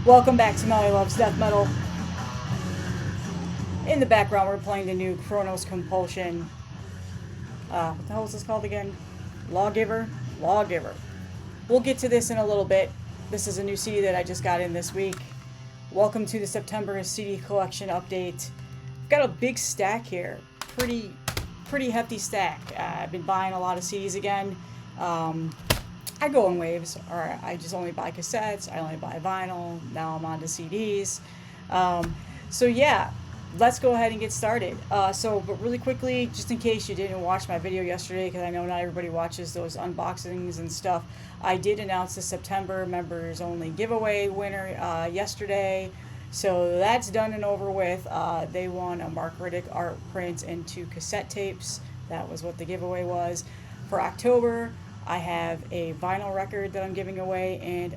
Welcome back to Melly Loves Death Metal. In the background, we're playing the new Kronos Compulsion. What the hell is this called again? Lawgiver? Lawgiver. We'll get to this in a little bit. This is a new CD that I just got in this week. Welcome to the September CD collection update. I've got a big stack here. Pretty hefty stack. I've been buying a lot of CDs again. I go in waves, or I just only buy cassettes, I only buy vinyl, now I'm on to CDs. So yeah, let's go ahead and get started. But really quickly, just in case you didn't watch my video yesterday, because I know not everybody watches those unboxings and stuff, I did announce the September members only giveaway winner yesterday. So that's done and over with. They won a Mark Riddick art print and 2 cassette tapes. That was what the giveaway was. For October, I have a vinyl record that I'm giving away and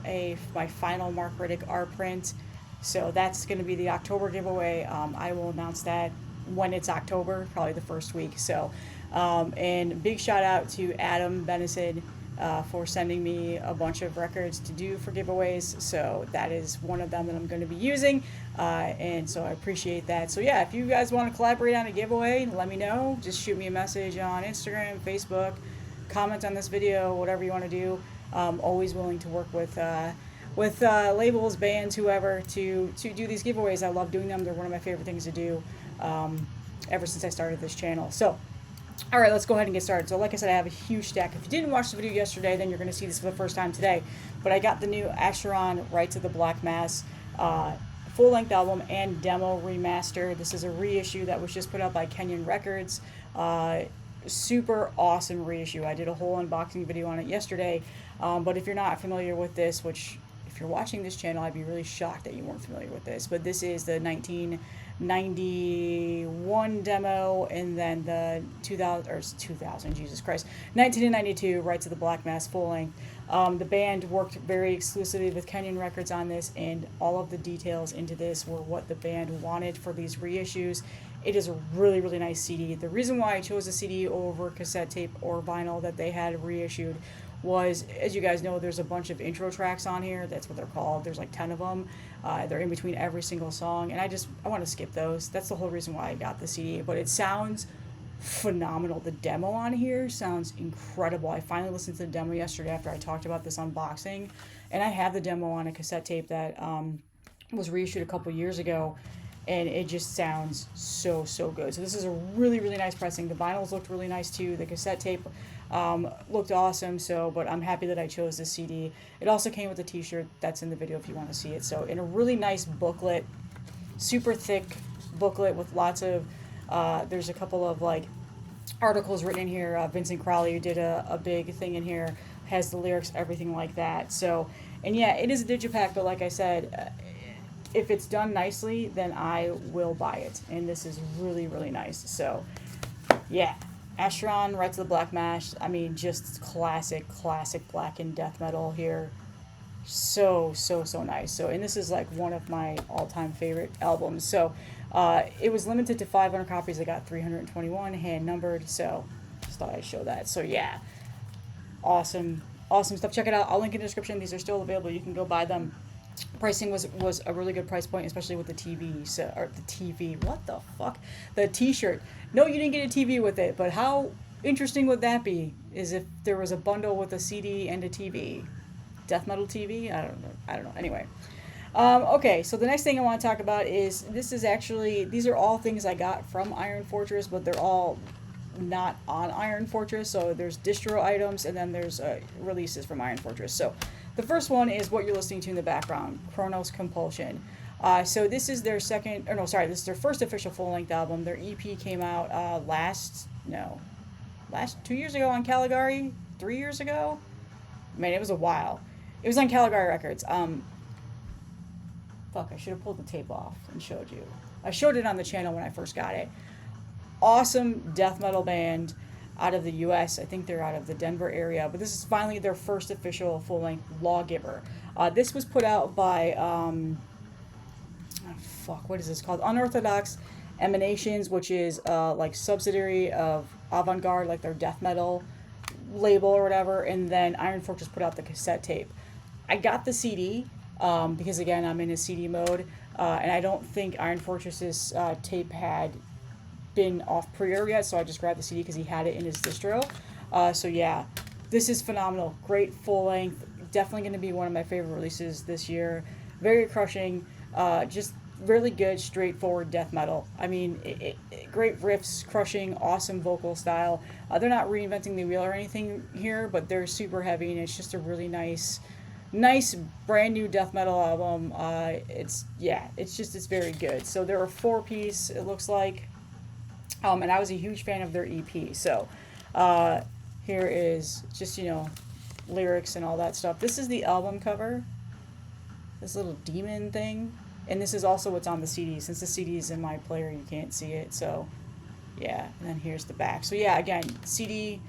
my final Mark Riddick art print. So that's going to be the October giveaway. I will announce that when it's October, probably the first week. So, and big shout out to Adam Benison for sending me a bunch of records to do for giveaways. So that is one of them that I'm going to be using. And so I appreciate that. So yeah, if you guys want to collaborate on a giveaway, let me know. Just shoot me a message on Instagram, Facebook. Comment on this video, whatever you want to do. Always willing to work with labels, bands, whoever to do these giveaways. I love doing them. They're one of my favorite things to do ever since I started this channel. So, all right, let's go ahead and get started. So, like I said, I have a huge stack. If you didn't watch the video yesterday, then you're going to see this for the first time today. But I got the new Acheron Rites of the Black Mass full-length album and demo remaster. This is a reissue that was just put out by Kenyan Records. Super awesome reissue. I did a whole unboxing video on it yesterday, but if you're not familiar with this, which if you're watching this channel, I'd be really shocked that you weren't familiar with this, but this is the 1991 demo, and then the 2000, Jesus Christ, 1992 Rites of the Black Mass full length. The band worked very exclusively with Kenyan Records on this, and all of the details into this were what the band wanted for these reissues. It is a really, really nice CD. The reason why I chose a CD over cassette tape or vinyl that they had reissued was, as you guys know, there's a bunch of intro tracks on here. That's what they're called. There's like 10 of them. They're in between every single song, and I want to skip those. That's the whole reason why I got the CD, but it sounds phenomenal. The demo on here sounds incredible. I finally listened to the demo yesterday after I talked about this unboxing, and I have the demo on a cassette tape that was reissued a couple years ago, and it just sounds so good. So this is a really, really nice pressing. The vinyls looked really nice too. The cassette tape looked awesome. But I'm happy that I chose this CD. It also came with a t-shirt that's in the video if you want to see it. So in a really nice booklet, super thick booklet with lots of, there's a couple of like articles written in here. Vincent Crowley, who did a big thing in here, has the lyrics, everything like that. So, and yeah, it is a digipack, but like I said, if it's done nicely, then I will buy it. And this is really, really nice. So, yeah. Acheron, Rites of the Black Mass. I mean, just classic black and death metal here. So nice. So, and this is like one of my all-time favorite albums. So, it was limited to 500 copies. I got 321, hand-numbered. So, just thought I'd show that. So, yeah. Awesome stuff. Check it out. I'll link in the description. These are still available. You can go buy them. Pricing was a really good price point, especially with the TV. So, or the TV, what the fuck? The t-shirt. No, you didn't get a TV with it, but how interesting would that be? Is if there was a bundle with a CD and a TV. Death metal TV? I don't know. Anyway. Okay, so the next thing I want to talk about is, these are all things I got from Iron Fortress, but they're all not on Iron Fortress. So there's distro items, and then there's releases from Iron Fortress. So the first one is what you're listening to in the background, Kronos Compulsion. So this is their this is their first official full-length album. Their EP came out last 2 years ago on Caecarian, 3 years ago. Man, it was a while. It was on Caecarian Records. Fuck, I should have pulled the tape off and showed you. I showed it on the channel when I first got it. Awesome death metal band out of the U.S. I think they're out of the Denver area, but this is finally their first official full-length Lawgiver. This was put out by, what is this called? Unorthodox Emanations, which is like subsidiary of Avant-Garde, like their death metal label or whatever, and then Iron Fortress put out the cassette tape. I got the CD. because again, I'm in a CD mode, and I don't think Iron Fortress's tape had been off pre-order yet, so I just grabbed the CD because he had it in his distro. So yeah, this is phenomenal. Great full length. Definitely going to be one of my favorite releases this year. Very crushing. Just really good, straightforward death metal. I mean, great riffs, crushing, awesome vocal style. They're not reinventing the wheel or anything here, but they're super heavy, and it's just a really nice brand new death metal album. It's very good. So they're a 4-piece, it looks like. And I was a huge fan of their EP. So here is just, lyrics and all that stuff. This is the album cover. This little demon thing. And this is also what's on the CD. Since the CD is in my player, you can't see it. So, yeah. And then here's the back. So, yeah, again, CD.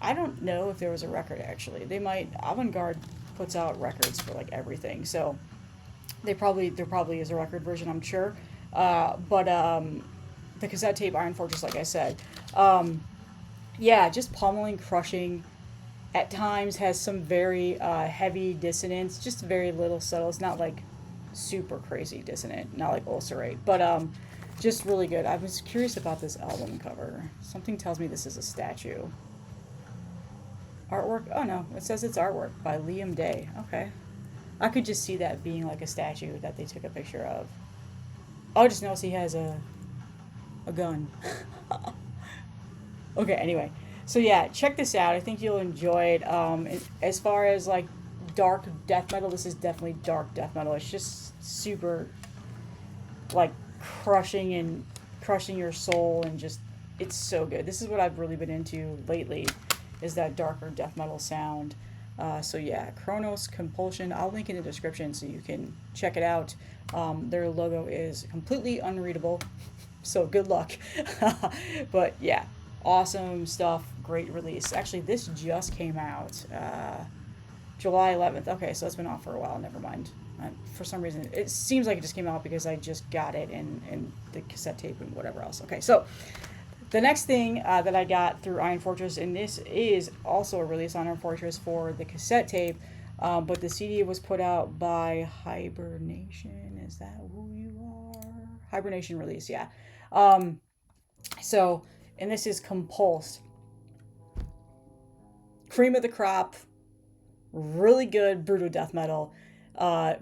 I don't know if there was a record, actually. They might. Avant-Garde puts out records for, like, everything. So, there probably is a record version, I'm sure. But the cassette tape Iron Fortress, like I said. Yeah, just pummeling, crushing. At times has some very heavy dissonance, just very little subtle. It's not like super crazy dissonant, not like ulcerate, but just really good. I was curious about this album cover. Something tells me this is a statue. Artwork? Oh no, it says it's artwork by Liam Day. Okay. I could just see that being like a statue that they took a picture of. I just notice he has a gun. Okay, anyway. So yeah, check this out. I think you'll enjoy it. As far as like dark death metal, this is definitely dark death metal. It's just super like crushing your soul, and just it's so good. This is what I've really been into lately, is that darker death metal sound. So yeah, Kronos Compulsion. I'll link in the description so you can check it out. Their logo is completely unreadable, so good luck. But yeah, awesome stuff. Great release. Actually, this just came out July 11th. Okay, so it's been off for a while. Never mind. For some reason, it seems like it just came out because I just got it in the cassette tape and whatever else. Okay, so the next thing that I got through Iron Fortress, and this is also a release on Iron Fortress for the cassette tape, but the CD was put out by Hibernation. Is that who you are? Hibernation release, yeah. So, and this is Compulsed. Cream of the crop, really good brutal death metal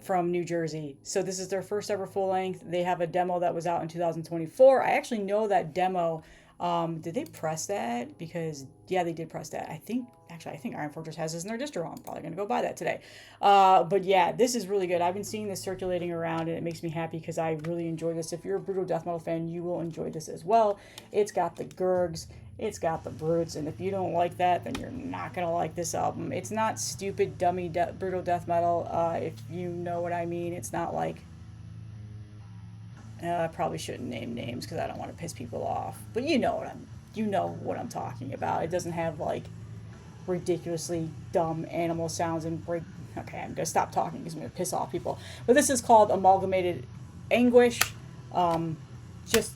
from New Jersey. So this is their first ever full length. They have a demo that was out in 2024. I actually know that demo. Did they press that? Because yeah, they did press that. I think Iron Fortress has this in their distro. I'm probably gonna go buy that today. But yeah, this is really good. I've been seeing this circulating around, and it makes me happy because I really enjoy this. If you're a brutal death metal fan, you will enjoy this as well. It's got the gurgs, it's got the brutes, and if you don't like that, then you're not gonna like this album. It's not stupid, dummy, brutal death metal. If you know what I mean. It's not like. I probably shouldn't name names because I don't want to piss people off. But you know what I'm talking about. It doesn't have like ridiculously dumb animal sounds and break. Okay, I'm gonna stop talking because I'm gonna piss off people. But this is called Amalgamated Anguish. Just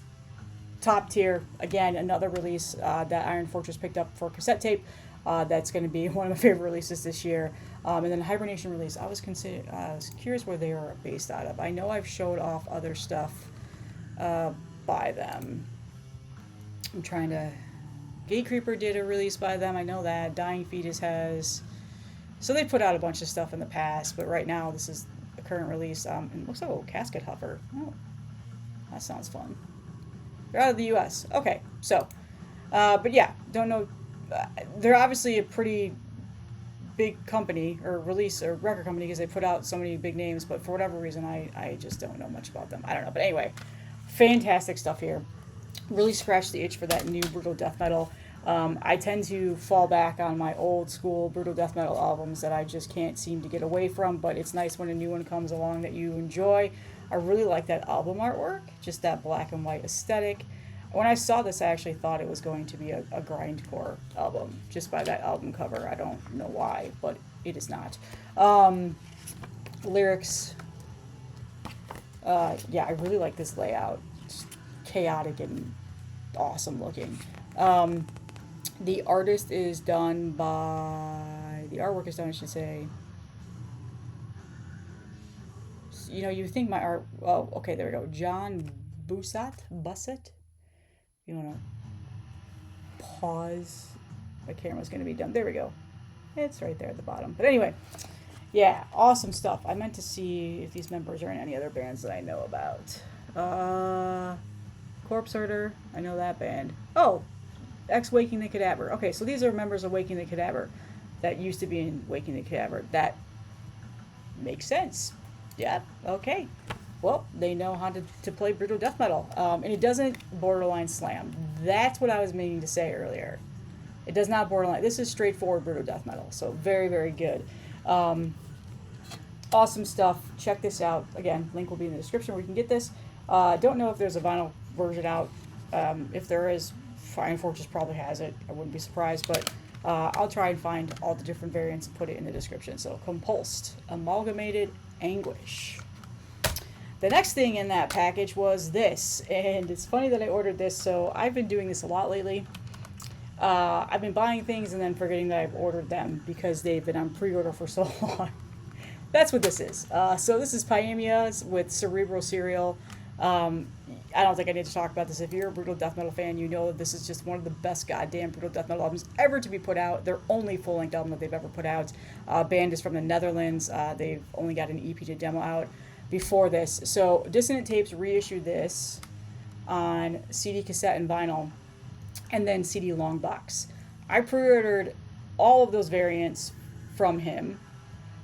top tier. Again, another release that Iron Fortress picked up for cassette tape. That's going to be one of my favorite releases this year. And then Hibernation release. I was curious where they are based out of. I know I've showed off other stuff by them. I'm trying to. Gatecreeper did a release by them. I know that. Dying Fetus has. So they put out a bunch of stuff in the past, but right now this is the current release. It looks like a casket huffer. Oh, that sounds fun. They're out of the U.S. Okay, so, but yeah, don't know. They're obviously a pretty big company or release or record company because they put out so many big names, but for whatever reason, I just don't know much about them. I don't know, but anyway, fantastic stuff here. Really scratched the itch for that new brutal death metal. I tend to fall back on my old school brutal death metal albums that I just can't seem to get away from, but it's nice when a new one comes along that you enjoy. I really like that album artwork, just that black and white aesthetic. When I saw this, I actually thought it was going to be a grindcore album, just by that album cover. I don't know why, but it is not. Lyrics, yeah, I really like this layout. It's chaotic and awesome looking. The artist is done by, the artwork is done, I should say, you know, you think my art, oh, okay, there we go. John Bussett. You want to pause? My camera's going to be done. There we go. It's right there at the bottom. But anyway, yeah, awesome stuff. I meant to see if these members are in any other bands that I know about. Corpse Herder, I know that band. Oh, Waking the Cadaver. Okay, so these are members of Waking the Cadaver that used to be in Waking the Cadaver. That makes sense. Yeah, okay. Well, they know how to play brutal death metal. And it doesn't borderline slam. That's what I was meaning to say earlier. It does not borderline. This is straightforward brutal death metal. So very, very good. Awesome stuff. Check this out. Again, link will be in the description where you can get this. Don't know if there's a vinyl version out. If there is, Iron Fortress probably has it. I wouldn't be surprised, but I'll try and find all the different variants and put it in the description. So, Compulsed, Amalgamated Anguish. The next thing in that package was this, and it's funny that I ordered this. So I've been doing this a lot lately. I've been buying things and then forgetting that I've ordered them because they've been on pre-order for so long. That's what this is. So this is Pyaemia with Cerebral Serial. I don't think I need to talk about this. If you're a brutal death metal fan, you know that this is just one of the best goddamn brutal death metal albums ever to be put out. Their only full-length album that they've ever put out. Band is from the Netherlands. They've only got an EP to demo out before this. So Dissonant Tapes reissued this on CD, cassette, and vinyl, and then CD long box. I pre-ordered all of those variants from him.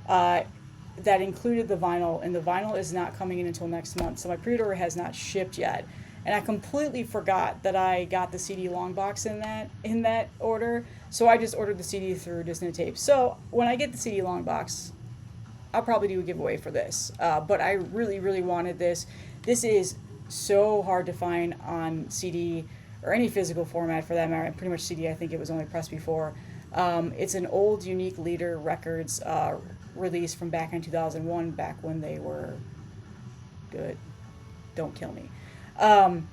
That included the vinyl, and the vinyl is not coming in until next month, so my pre-order has not shipped yet. And I completely forgot that I got the CD long box in that order, so I just ordered the CD through Dissonant Tapes. So when I get the CD long box, I'll probably do a giveaway for this. But I really, really wanted this. This is so hard to find on CD or any physical format for that matter. Pretty much CD, I think it was only pressed before. It's an old Unique Leader Records release from back in 2001, back when they were good. Don't kill me. And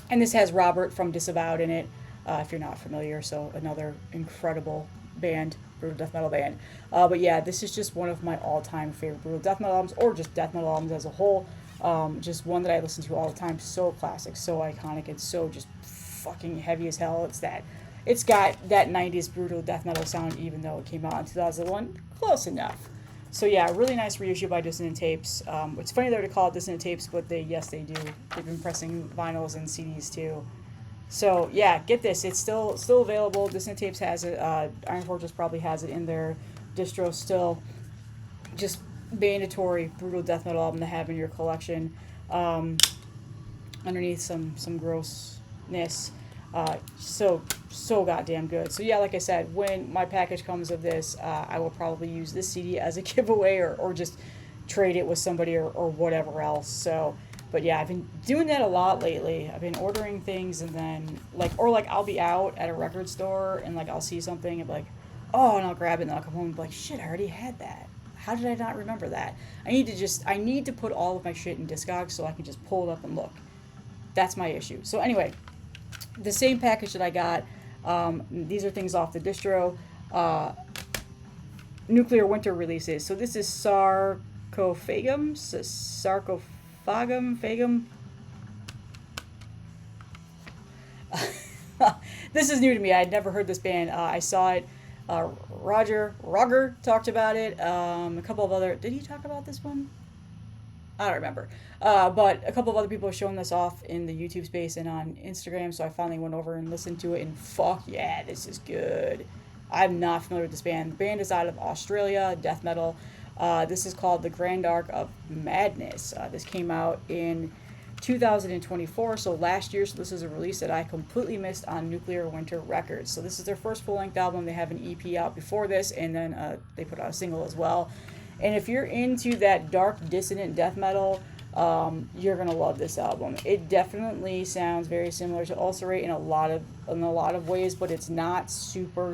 this has Robert from Disavowed in it, if you're not familiar. So another incredible band, brutal death metal band. But yeah, this is just one of my all-time favorite brutal death metal albums, or just death metal albums as a whole. Just one that I listen to all the time. So classic, so iconic, and so just fucking heavy as hell. It's got that 90s brutal death metal sound, even though it came out in 2001. Close enough. So yeah, really nice reissue by Dissonant Tapes. It's funny they call it Dissonant Tapes, but they do. They've been pressing vinyls and CDs too. So yeah, get this. It's still available. Dissonant Tapes has it. Iron Fortress probably has it in their distro still. Just mandatory brutal death metal album to have in your collection. Underneath some grossness. So goddamn good. So yeah, like I said, when my package comes of this, I will probably use this CD as a giveaway or just trade it with somebody or whatever else. So, but yeah, I've been doing that a lot lately. I've been ordering things and then I'll be out at a record store and I'll see something and be like, oh, and I'll grab it and I'll come home and be like, shit, I already had that. How did I not remember that? I need to put all of my shit in Discogs so I can just pull it up and look. That's my issue. So anyway, the same package that I got, these are things off the distro, Nuclear Winter releases. So this is Sarcophagum, Phagum. This is new to me. I had never heard this band. I saw it. Roger talked about it. A couple of other. Did he talk about this one? I don't remember. But a couple of other people have shown this off in the YouTube space and on Instagram, so I finally went over and listened to it, and fuck yeah, this is good. I'm not familiar with this band. The band is out of Australia, death metal. This is called The Grand Arc of Madness. This came out in 2024, so last year. So this is a release that I completely missed on Nuclear Winter Records. So this is their first full-length album. They have an EP out before this, and then they put out a single as well. And if you're into that dark, dissonant death metal, you're gonna love this album. It definitely sounds very similar to Ulcerate in a lot of ways, but it's not super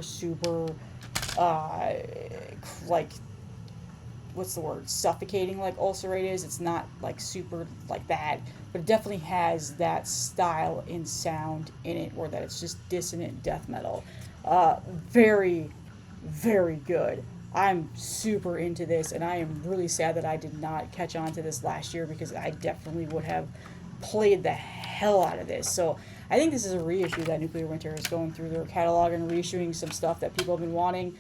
what's the word? Suffocating like Ulcerate is. It's not super like that, but it definitely has that style and sound in it, or that it's just dissonant death metal. Very, very good. I'm super into this, and I am really sad that I did not catch on to this last year, because I definitely would have played the hell out of this. So I think this is a reissue that Nuclear Winter is going through their catalog and reissuing some stuff that people have been wanting.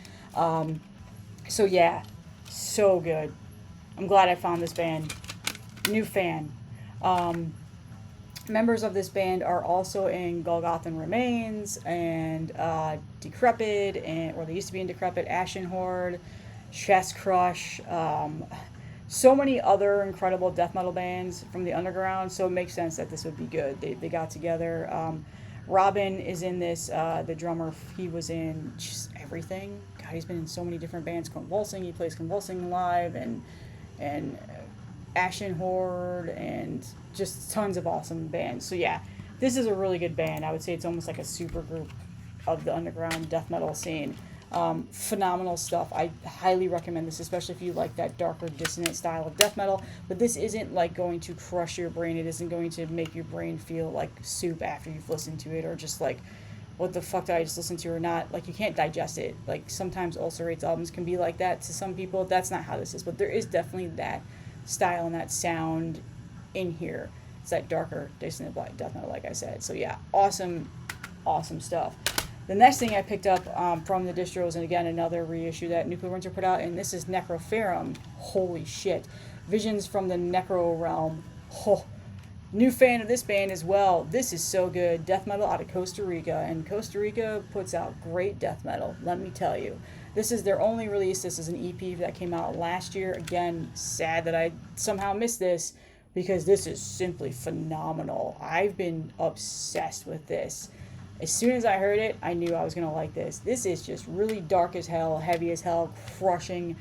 So yeah, so good. I'm glad I found this band. New fan. Members of this band are also in Golgothan Remains and Decrepit, or they used to be in Decrepit, Ashen Horde, Chest Crush, so many other incredible death metal bands from the underground, so it makes sense that this would be good. They got together. Robin is in this, the drummer, he was in just everything. God, he's been in so many different bands. Convulsing, he plays Convulsing live, and Ashen Horde, and just tons of awesome bands. So yeah, this is a really good band. I would say it's almost like a super group of the underground death metal scene. Phenomenal stuff. I highly recommend this, especially if you like that darker, dissonant style of death metal. But this isn't like going to crush your brain. It isn't going to make your brain feel like soup after you've listened to it, or just like, what the fuck did I just listen to, or not. Like, you can't digest it. Like, sometimes Ulcer Rates albums can be like that to some people. That's not how this is. But there is definitely that style and that sound in here. It's that darker, dissonant black death metal, like I said. So yeah, awesome stuff. The next thing I picked up from the distros, and again, another reissue that Nuclear Winter put out, and this is Necroferum. Holy shit. Visions from the Necro Realm. Oh, new fan of this band as well. This is so good. Death metal out of Costa Rica, and Costa Rica puts out great death metal, let me tell you. This is their only release. This is an EP that came out last year. Again, sad that I somehow missed this, because this is simply phenomenal. I've been obsessed with this. As soon as I heard it, I knew I was going to like this. This is just really dark as hell, heavy as hell, crushing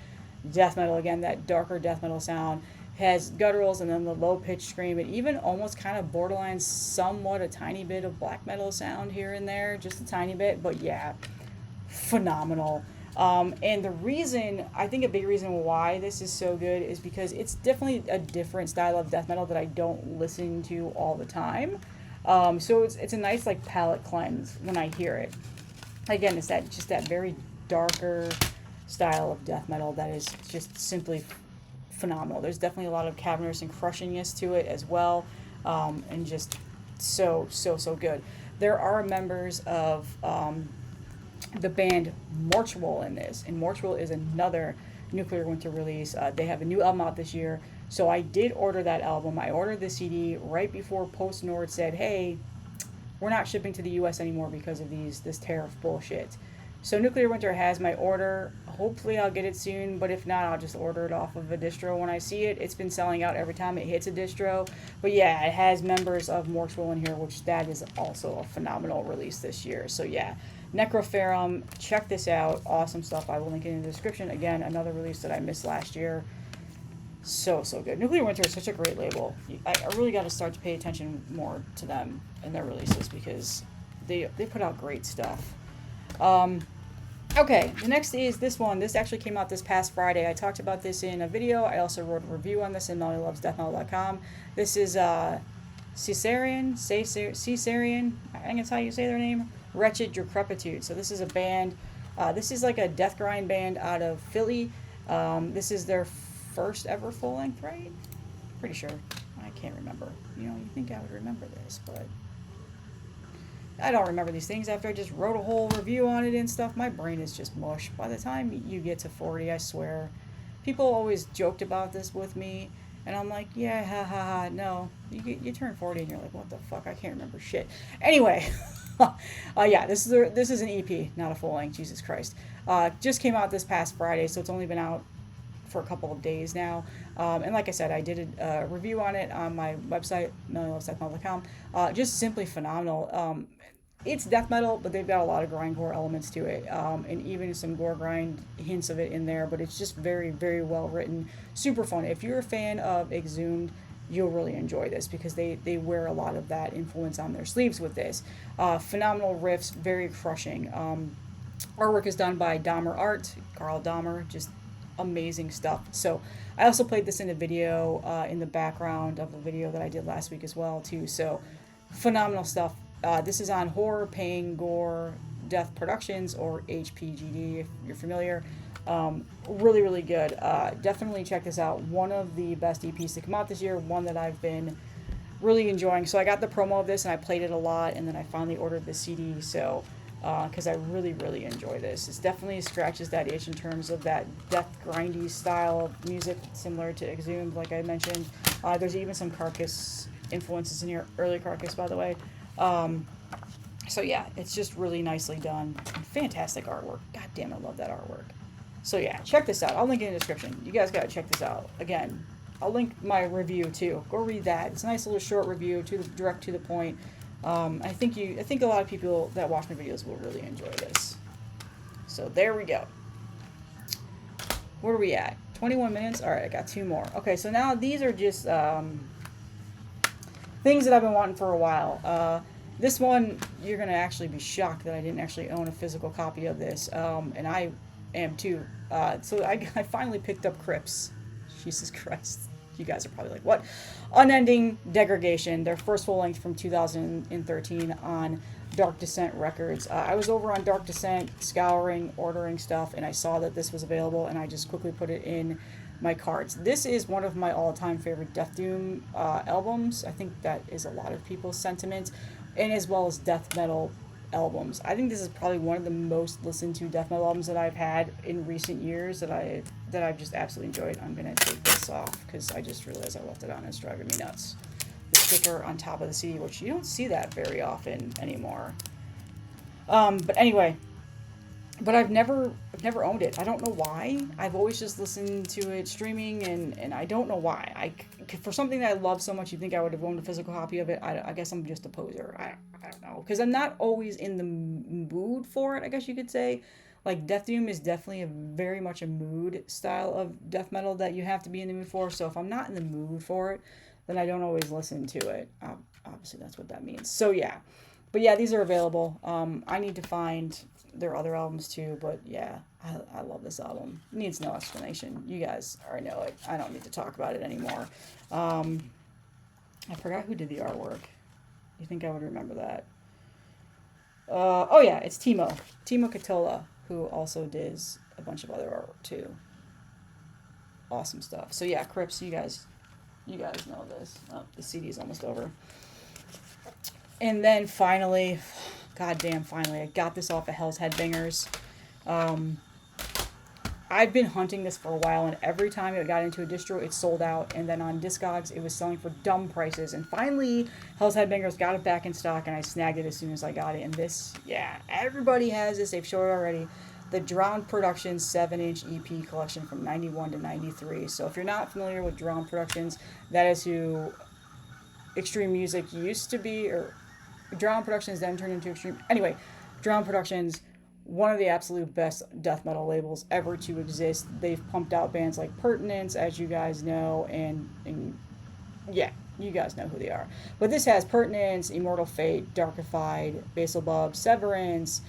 death metal. Again, that darker death metal sound. Has gutturals and then the low-pitched scream, and even almost kind of borderline somewhat a tiny bit of black metal sound here and there, just a tiny bit. But yeah, phenomenal. And the reason, I think a big reason why this is so good is because it's definitely a different style of death metal that I don't listen to all the time. So it's a nice like palate cleanse when I hear it. Again, it's that very darker style of death metal that is just simply phenomenal. There's definitely a lot of cavernous and crushingness to it as well, and just so good. There are members of the band Mortual in this, and Mortual is another Nuclear Winter release. They have a new album out this year, so I did order that album. I ordered the CD right before Post Nord said, hey, we're not shipping to the US anymore because of this tariff bullshit. So Nuclear Winter has my order. Hopefully I'll get it soon, but if not, I'll just order it off of a distro when I see it. It's been selling out every time it hits a distro. But yeah, it has members of Mortual in here, which that is also a phenomenal release this year. So yeah, Necroferum, check this out. Awesome stuff. I will link it in the description. Again, another release that I missed last year. So good. Nuclear Winter is such a great label. I really got to start to pay attention more to them and their releases, because they put out great stuff. Okay, the next is this one. This actually came out this past Friday. I talked about this in a video. I also wrote a review on this in MellyLovesDeathMetal.com. This is Caecarian, I think that's how you say their name. Wretched Decrepitude. So this is a band. This is like a death grind band out of Philly. This is their first ever full length, right? Pretty sure. I can't remember. You know, you think I would remember this, but I don't remember these things after I just wrote a whole review on it and stuff. My brain is just mush. By the time you get to 40, I swear. People always joked about this with me, and I'm like, yeah, ha ha ha. No, you turn 40 and you're like, what the fuck? I can't remember shit. Anyway, yeah, this is an EP, not a full length. Jesus Christ. Just came out this past Friday, so it's only been out for a couple of days now. And like I said, I did a review on it on my website, MellyLovesDeathMetal.com. Just simply phenomenal. It's death metal, but they've got a lot of grindcore elements to it, and even some gore grind hints of it in there, but it's just very, very well written, super fun. If you're a fan of Exhumed, you'll really enjoy this, because they wear a lot of that influence on their sleeves with this. Phenomenal riffs, very crushing. Artwork is done by Dahmer Art, Carl Dahmer, just amazing stuff. So I also played this in a video in the background of a video that I did last week as well too. So phenomenal stuff. This is on Horror, Pain, Gore, Death Productions, or HPGD if you're familiar. Really, really good. Definitely check this out. One of the best EPs to come out this year. One that I've been really enjoying. So I got the promo of this and I played it a lot, and then I finally ordered the CD. So because I really, really enjoy this. It definitely scratches that itch in terms of that death grindy style of music, similar to Exhumed, like I mentioned. There's even some Carcass influences in here, early Carcass, by the way. So yeah, it's just really nicely done. Fantastic artwork. God damn, I love that artwork. So yeah, check this out. I'll link it in the description. You guys gotta check this out. Again, I'll link my review too. Go read that. It's a nice little short review, direct to the point. I think a lot of people that watch my videos will really enjoy this. So there we go. Where are we at? 21 minutes? Alright, I got 2 more. Okay, so now these are just things that I've been wanting for a while. This one, you're going to actually be shocked that I didn't actually own a physical copy of this. And I am too. So I finally picked up Crypts. Jesus Christ. You guys are probably like, what? Unending Degradation, their first full length from 2013 on Dark Descent Records. I was over on Dark Descent, scouring, ordering stuff, and I saw that this was available, and I just quickly put it in my carts. This is one of my all-time favorite Death Doom albums. I think that is a lot of people's sentiment, and as well as death metal albums. I think this is probably one of the most listened to death metal albums that I've had in recent years that I've just absolutely enjoyed. I'm gonna take this off because I just realized I left it on. It's driving me nuts. The sticker on top of the CD, which you don't see that very often anymore. But anyway, I've never owned it. I don't know why. I've always just listened to it streaming, and I don't know why. For something that I love so much, you'd think I would have owned a physical copy of it. I guess I'm just a poser. I don't know. Because I'm not always in the mood for it, I guess you could say. Like, Death Doom is definitely very much a mood style of death metal that you have to be in the mood for. So if I'm not in the mood for it, then I don't always listen to it. Obviously, that's what that means. So yeah. But yeah, these are available. I need to find their other albums too. But yeah, I love this album. It needs no explanation. You guys already know it. I don't need to talk about it anymore. I forgot who did the artwork. You think I would remember that? Oh yeah, it's Timo Katola, who also does a bunch of other art too. Awesome stuff. So yeah, Crypts, you guys know this. Oh, the CD is almost over. And then finally, goddamn, finally, I got this off of Hell's Headbangers. I've been hunting this for a while, and every time it got into a distro, it sold out. And then on Discogs, it was selling for dumb prices. And finally, Hell's Headbangers got it back in stock, and I snagged it as soon as I got it. And this, yeah, everybody has this. They've showed it already. The Drowned Productions 7-inch EP collection from 91 to 93. So if you're not familiar with Drowned Productions, that is who Extreme Music used to be, or Drowned Productions then turned into Extreme. Anyway, Drowned Productions, one of the absolute best death metal labels ever to exist. They've pumped out bands like Pertinence, as you guys know, and yeah, you guys know who they are. But this has Pertinence, Immortal Fate, Darkified, Basilbub, Severance,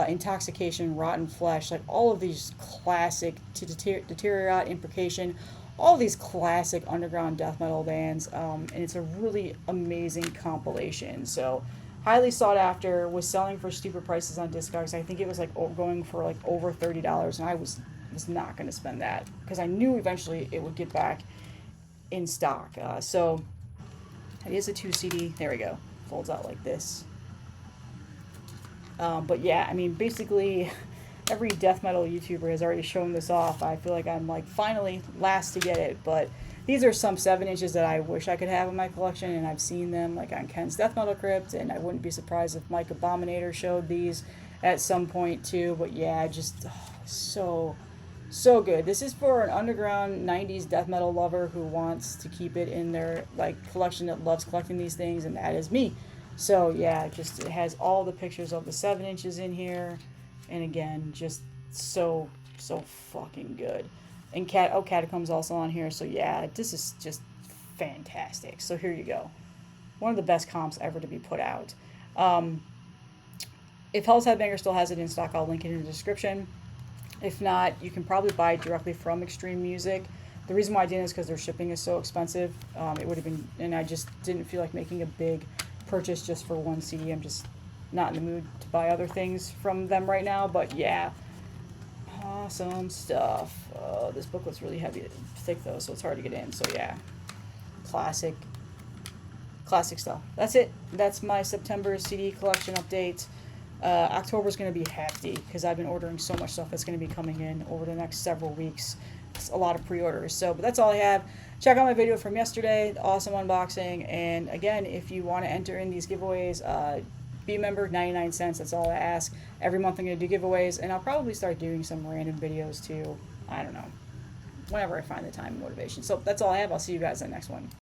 Intoxication, Rotten Flesh, like all of these classic Deteriorate, Imprecation, all these classic underground death metal bands, and it's a really amazing compilation. So highly sought after, was selling for stupid prices on Discogs. I think it was like going for like over $30, and I was not going to spend that because I knew eventually it would get back in stock. So it is a 2 CD. There we go. Folds out like this. But yeah, I mean, basically every death metal YouTuber has already shown this off. I feel like I'm like finally last to get it, but these are some 7 inches that I wish I could have in my collection, and I've seen them like on Ken's Death Metal Crypt, and I wouldn't be surprised if Mike Abominator showed these at some point too. But yeah, just so good. This is for an underground 90s death metal lover who wants to keep it in their like collection, that loves collecting these things, and that is me. So yeah, just it has all the pictures of the 7 inches in here, and again, just so fucking good. And Catacomb's also on here, so yeah, this is just fantastic. So here you go. One of the best comps ever to be put out. If Hell's Headbanger still has it in stock, I'll link it in the description. If not, you can probably buy it directly from Extreme Music. The reason why I didn't is because their shipping is so expensive. It would have been, and I just didn't feel like making a big purchase just for one CD. I'm just not in the mood to buy other things from them right now, but yeah. Awesome stuff. This booklet's really heavy, thick though, so it's hard to get in. So yeah, classic stuff. That's it. That's my September CD collection update. October's going to be hefty because I've been ordering so much stuff that's going to be coming in over the next several weeks. It's a lot of pre-orders. So, but that's all I have. Check out my video from yesterday, the awesome unboxing. And again, if you want to enter in these giveaways, be a member, 99 cents. That's all I ask. Every month I'm going to do giveaways, and I'll probably start doing some random videos too. I don't know. Whenever I find the time and motivation. So that's all I have. I'll see you guys in the next one.